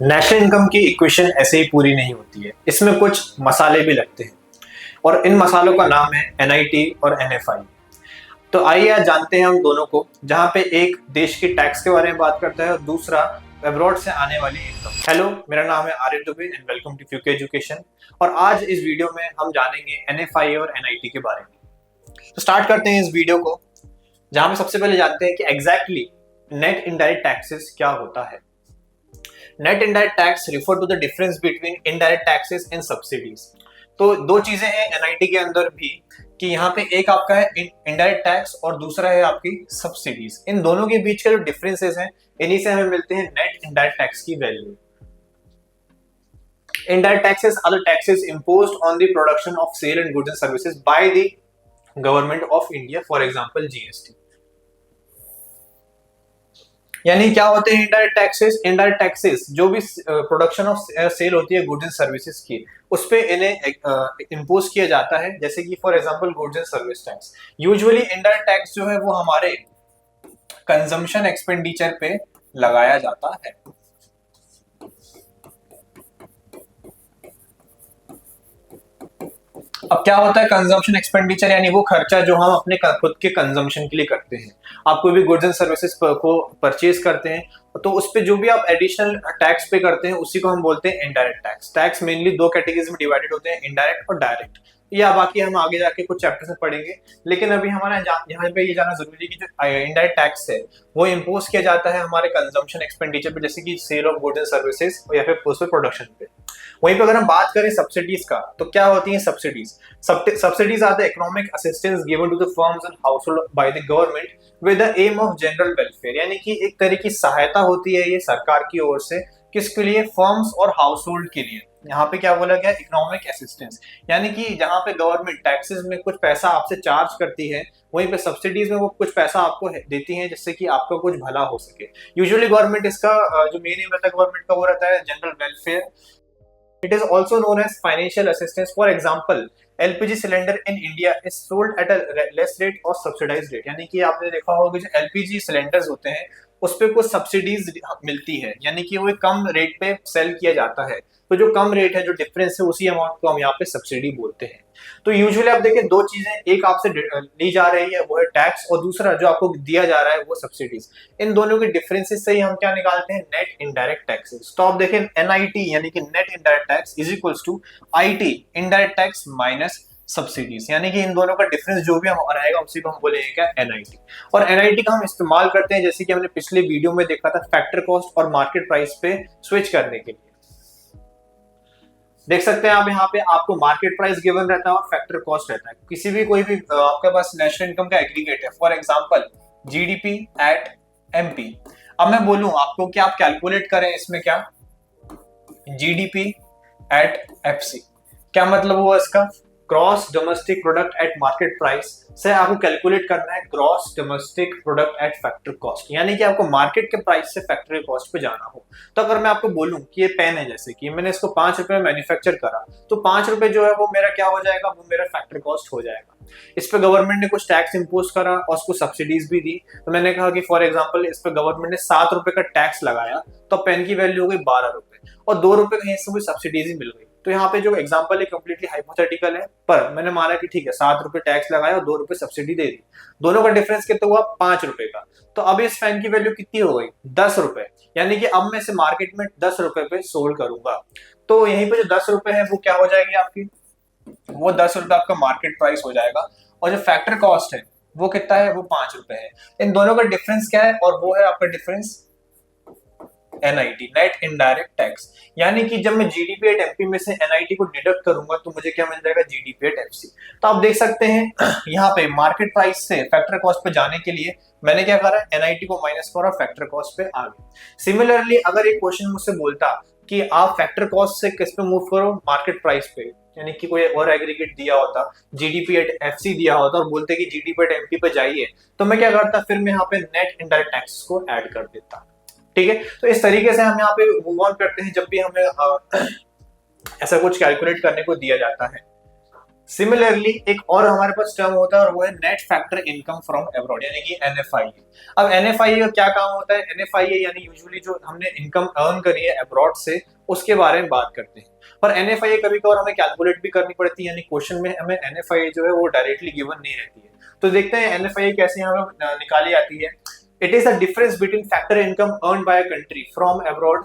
National income की equation ऐसे ही पूरी नहीं होती है, इसमें कुछ मसाले भी लगते हैं और इन मसालों का नाम है एनआईटी और एनएफआई। तो आइए आज जानते हैं हम दोनों को, जहां पे एक देश की टैक्स के बारे में बात करता है और दूसरा अब्रॉड से आने वाली इनकम। हेलो, मेरा नाम है Aryan Dubey and welcome to Fuke education. और आज इस वीडियो में हम जानेंगे एनएफआई और एनआईटी के बारे में। तो स्टार्ट करते हैं इस वीडियो को, जहां पे सबसे पहले जानते हैं कि एग्जैक्टली नेट इनडायरेक्ट टैक्सेस क्या होता है। Net indirect tax refer to the difference between indirect taxes and subsidies. तो दो चीजें हैं एनआईटी के अंदर भी, कि यहाँ पे एक आपका है इनडायरेक्ट टैक्स और दूसरा है आपकी सब्सिडीज। इन दोनों के बीच के जो डिफरेंसेस हैं, इन्हीं से हमें मिलते हैं नेट इनडायरेक्ट टैक्स की value. Indirect taxes are the taxes imposed on the production of sale and goods and services by the government of India, for example GST। यानी क्या होते हैं इनडायरेक्ट टैक्सेस? इनडायरेक्ट टैक्सेस जो भी production of cell होती है goods and services की, उस पे इन्हें इम्पोज किया जाता है। जैसे कि for example goods and service tax. Usually indirect tax जो है वो हमारे कंजम्पशन एक्सपेंडिचर पे लगाया जाता है। अब क्या होता है कंजम्पशन एक्सपेंडिचर? यानी वो खर्चा जो हम अपने खुद के कंजम्पशन के लिए करते हैं। आप कोई भी गुड्स एंड सर्विसेज को परचेज करते हैं, तो उस पे जो भी आप एडिशनल टैक्स पे करते हैं, उसी को हम बोलते हैं इनडायरेक्ट टैक्स। टैक्स मेनली दो कैटेगरीज में डिवाइडेड होते हैं, इनडायरेक्ट और डायरेक्ट। या बाकी हम आगे जाके कुछ चैप्टर्स में पढ़ेंगे, लेकिन अभी हमारा यहाँ पे ये जानना जरूरी है कि जो इनडायरेक्ट टैक्स है वो इम्पोज किया जाता है हमारे कंजम्पशन एक्सपेंडिचर पे, जैसे कि sale of goods and services या फिर उस पे प्रोडक्शन पे। वहीं पे अगर हम बात करें सब्सिडीज का, तो क्या होती है subsidies? Subsidies are the economic assistance given to the firms and household by the government with the aim of general welfare। यानी कि एक तरह की सहायता होती है ये सरकार की ओर से, किसके लिए? फर्म्स और हाउसहोल्ड के लिए। यहाँ पे क्या बोला गया? Economic assistance. यानी कि जहाँ पे गवर्नमेंट टैक्सेस में कुछ पैसा आपसे चार्ज करती है, वहीं पे सब्सिडीज में वो कुछ पैसा आपको देती है, जिससे कि आपका कुछ भला हो सके। यूजुअली गवर्नमेंट इसका जो मेन एम रहता है गवर्नमेंट का, वो रहता है general welfare. It is also known as financial assistance. For example, LPG cylinder in India is sold at a less rate or subsidized rate। यानी कि आपने देखा होगा कि जो LPG सिलेंडर्स होते हैं उस पे कुछ सब्सिडीज मिलती है, यानी कि वो कम रेट पे सेल किया जाता है। तो जो कम रेट है, जो डिफरेंस है, उसी अमाउंट को हम यहाँ पे सब्सिडी बोलते हैं। तो यूजुअली आप देखें दो चीजें एक आपसे ली जा रही है, वो है टैक्स, और दूसरा जो आपको दिया जा रहा है वो सब्सिडीज। इन दोनों के डिफरेंसेस से ही हम क्या निकालते हैं? Net indirect taxes. तो आप देखें एनआईटी यानी कि net indirect tax is equals to IT indirect tax minus subsidies. यानी कि इन दोनों का डिफरेंस जो भी हम रहेगा उसी को हम बोलेंगे क्या? एनआईटी। और एनआईटी का हम इस्तेमाल करते हैं, जैसे कि हमने पिछले वीडियो में देखा था, फैक्टर कॉस्ट और मार्केट प्राइस पे स्विच करने के लिए। देख सकते हैं आप यहाँ पे आपको मार्केट प्राइस गिवन रहता है और फैक्टर कॉस्ट रहता है। किसी भी कोई भी आपके पास नेशनल इनकम का एग्रीगेट है, for example GDP at MP. अब मैं बोलूं आपको कि आप कैलकुलेट करें इसमें क्या? GDP at FC. क्या मतलब हुआ इसका? Gross domestic product at market price से आपको कैलकुलेट करना है gross domestic product at factor cost. यानी कि आपको मार्केट के प्राइस से फैक्टरी कॉस्ट पे जाना हो। तो अगर मैं आपको बोलूं कि ये पेन है, जैसे कि मैंने इसको 5 रुपए में मैन्युफैक्चर करा, तो 5 रुपए जो है वो मेरा क्या हो जाएगा? वो मेरा फैक्टर कॉस्ट हो जाएगा। इस पे गवर्नमेंट ने कुछ टैक्स इंपोज करा और उसको सब्सिडीज भी दी। तो मैंने कहा कि फॉर एग्जाम्पल इस पे गवर्नमेंट ने 7 रुपए का टैक्स लगाया, तो पेन की वैल्यू हो गई 12 रुपए, और 2 रुपए कहीं से सब्सिडीज ही मिल गई। तो यहाँ पे जो एग्जांपल है कंप्लीटली हाइपोथेटिकल है, पर मैंने माना कि ठीक है 7 रुपए टैक्स लगाया और 2 रुपए सब्सिडी दे दी। दोनों का डिफरेंस कितना हुआ? 5 रुपए का। तो अब इस फैन की वैल्यू कितनी हो गई? 10 रुपए। यानी कि अब मैं इसे मार्केट में 10 रुपए पे सोल्ड करूंगा। तो यहीं पे जो 10 रुपए है वो क्या हो जाएगी आपकी? वो 10 रुपए आपका मार्केट प्राइस हो जाएगा। और जो फैक्टर कॉस्ट है वो कितना है? वो 5 रुपए है। इन दोनों का डिफरेंस क्या है? और वो है आपका difference NIT, net indirect tax. यानी कि जब मैं जीडीपी एट एमपी में से एनआईटी को डिडक्ट करूंगा तो मुझे क्या मिल जाएगा? GDP at FC. तो आप देख सकते हैं यहाँ पे मार्केट प्राइस से फैक्टर कॉस्ट पे जाने के लिए मैंने क्या करा? एनआईटी को माइनस करा, फैक्टर कॉस्ट पे आ गए। सिमिलरली अगर एक क्वेश्चन मुझसे बोलता कि आप फैक्टर कॉस्ट से किस पे मूव करो? मार्केट प्राइस पे, यानी कि कोई और एग्रीगेट दिया होता, जीडीपी एट एफसी दिया होता और बोलते कि जीडीपी एट एमपी पे जाइए, तो मैं क्या करता? फिर मैं यहाँ पे नेट इनडायरेक्ट टैक्स को ऐड कर देता। ठीक है, तो इस तरीके से हम यहाँ पे मूव ऑन करते हैं जब भी हमें ऐसा कुछ कैलकुलेट करने को दिया जाता है। सिमिलरली एक और हमारे पास टर्म होता है और वो है net factor income from abroad यानी कि एनएफआईए। अब एनएफआईए का क्या काम होता है? एनएफआईए यानी यूजुअली जो हमने इनकम अर्न करी है अब्रॉड से उसके बारे में बात करते हैं। पर एनएफआईए कभी कभार हमें कैलकुलेट भी करनी पड़ती है, यानी क्वेश्चन में हमें एनएफआईए जो है वो डायरेक्टली गिवन नहीं रहती है। तो देखते हैं एनएफआईए कैसे यहाँ पे निकाली जाती है। It is the difference between factor income earn by a country from abroad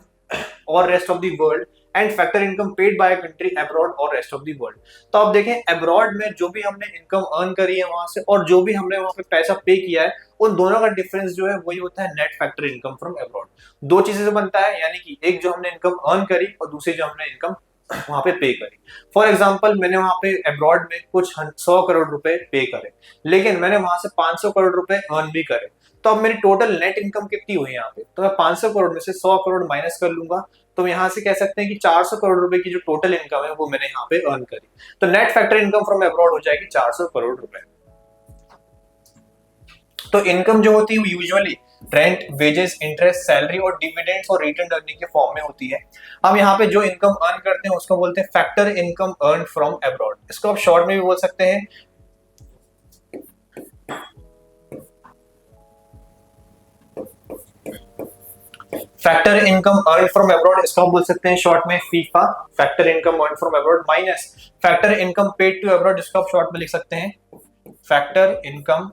और rest of the world and factor income paid by country abroad और रेस्ट ऑफ द वर्ल्ड। तो आप देखें अब्रॉड में जो भी हमने इनकम अर्न करी है वहां से और जो भी हमने वहां पे पैसा पे किया है उन दोनों का डिफरेंस जो है वही होता है net factor income from abroad. दो चीजें से बनता है, यानी कि एक जो हमने इनकम अर्न करी और दूसरी जो हमने इनकम वहां पे पे करी। फॉर एग्जाम्पल मैंने वहां पे अब्रॉड में कुछ 100 करोड़ रुपए पे करे, लेकिन मैंने वहां से 500 करोड़ रुपए अर्न भी करे। तो अब मेरी टोटल नेट इनकम कितनी हुई यहाँ पे? तो मैं 500 करोड़ में से 100 करोड़ माइनस कर लूंगा, तो यहाँ से कह सकते हैं कि 400 करोड़ रुपए की जो टोटल इनकम है वो मैंने यहाँ पे अर्न करी। तो net factor income from abroad हो जाएगी 400 करोड़ रुपए। तो इनकम जो होती है वो usually rent, wages, interest, salary और डिविडेंड्स और रिटर्न अर्निंग के फॉर्म में होती है। हम यहाँ पे जो इनकम अर्न करते हैं उसको बोलते हैं factor income earn from abroad. इसको आप शॉर्ट में भी बोल सकते हैं factor income earn from abroad. इसको आप बोल सकते हैं शॉर्ट में FIFA, factor income earn from abroad, minus factor income paid to abroad, जिसको आप शॉर्ट में लिख सकते हैं factor income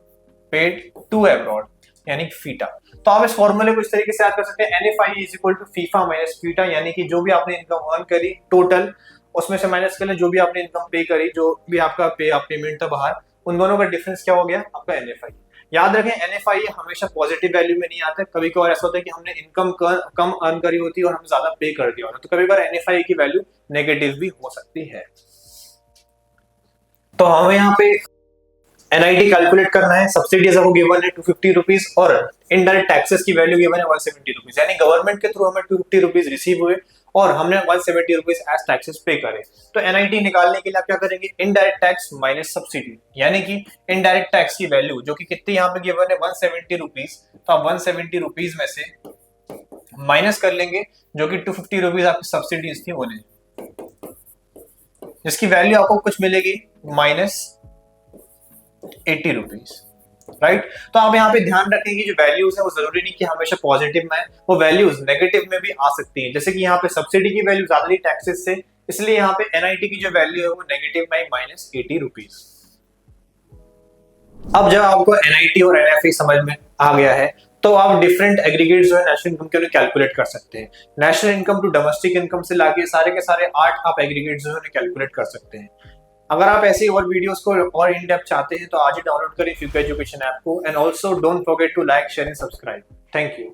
paid to abroad यानी फीटा। तो आप इस फॉर्मूले को इस तरीके से याद कर सकते हैं NFI is equal to FIFA minus FITA, यानी कि जो भी आपने इनकम अर्न करी टोटल उसमें से माइनस कर लें जो भी आपने इनकम पे करी, जो भी आपका पेमेंट था बाहर, उन दोनों का डिफरेंस क्या हो गया? आपका एनएफआई। याद रखें एनएफआई हमेशा पॉजिटिव वैल्यू में नहीं आता है। कभी कभार ऐसा होता है कि हमने इनकम कम अर्न करी होती है और हम ज्यादा पे कर दिया होता है, तो कभी कभार एनएफआई की वैल्यू नेगेटिव भी हो सकती है। तो हमें यहाँ पे एनआईटी कैलकुलेट करना है। सब्सिडीज आपको गिवन है 250 रुपीज और इनडायरेक्ट टैक्सेस की वैल्यू गिवन है 170 रुपीज, यानी गवर्नमेंट के थ्रू हमें 250 रुपीज रिसीव हुए और हमने 170 रुपीज एज टैक्सेस पे करे। तो एनआईटी निकालने के लिए आप क्या करेंगे? इनडायरेक्ट टैक्स माइनस सब्सिडी, यानी कि इनडायरेक्ट टैक्स की वैल्यू जो कि कितनी यहाँ पे गिवन है 170 रुपीज, तो आप 170 रुपीज में से माइनस कर लेंगे जो कि 250 रुपीज आपकी सब्सिडीज थी उन्हें, जिसकी वैल्यू आपको कुछ मिलेगी -80 रुपीज, राइट। तो आप यहाँ पे ध्यान रखें कि जो वैल्यूज है वो जरूरी नहीं कि हमेशा पॉजिटिव में, वो वैल्यूज नेगेटिव में भी आ सकती है। जैसे कि यहाँ पे सब्सिडी की वैल्यू ज्यादा थी टैक्सेस से, इसलिए यहाँ पे एनआईटी की जो वैल्यू है वो नेगेटिव में -80 रुपीज। अब जब आपको एनआईटी और एनएफई समझ में आ गया है तो आप डिफरेंट एग्रीगेट जो है नेशनल इनकम के लिए कैलकुलेट कर सकते हैं। National income to domestic income से लाके सारे के सारे 8 आप एग्रीगेट जो है कैलकुलेट कर सकते हैं। अगर आप ऐसे और वीडियोस को और इन डेप्थ चाहते हैं तो आज ही डाउनलोड करें फ्यूका एजुकेशन ऐप को, and also don't forget to like, share and subscribe. Thank you.